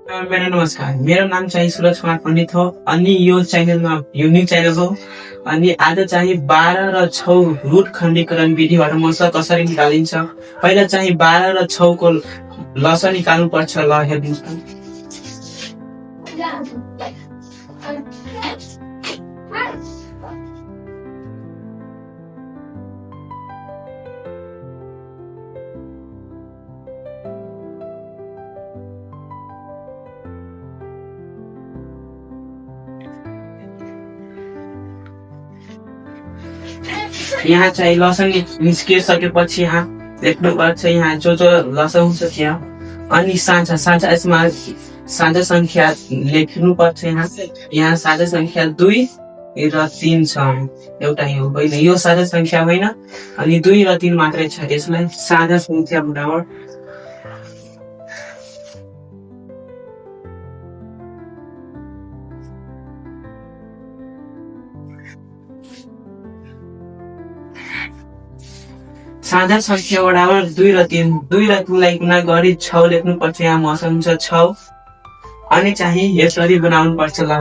मेरा नमस्कार, मेरो नाम चाहिँ सुरज कुमार पण्डित हो अनि यो च्यानलमा युनिक च्यानल हो अनि आज चाहिँ 12 र 6 रुट खण्डीकरण विधिबाट मस कसरी निकालिन्छ। पहिला चाहिँ 12 र 6 को लस निकाल्नु पर्छ। ल हेर्दिन्छ। यहाँ चाहिँ लसन निस्किसकेपछि यहाँ देख्नुपर्छ यहाँ जो लसन हुन्छ त्यहाँ अनि साझा यसमा साझा संख्या लेख्नुपर्छ। यहाँ साझा संख्या 2 र 3 छ। एउटा यो होइन, यो साझा संख्या होइन अनि 2 र 3 मात्रै छ। यसलाई साझा संख्या बराबर साझा संख्या बराबर 2 र 3 लाई गुणा गरी 6 लेख्नुपर्छ। यहाँ मसँग हुन्छ 6 अनि चाहिँ यसरी बनाउनु पर्छ। ल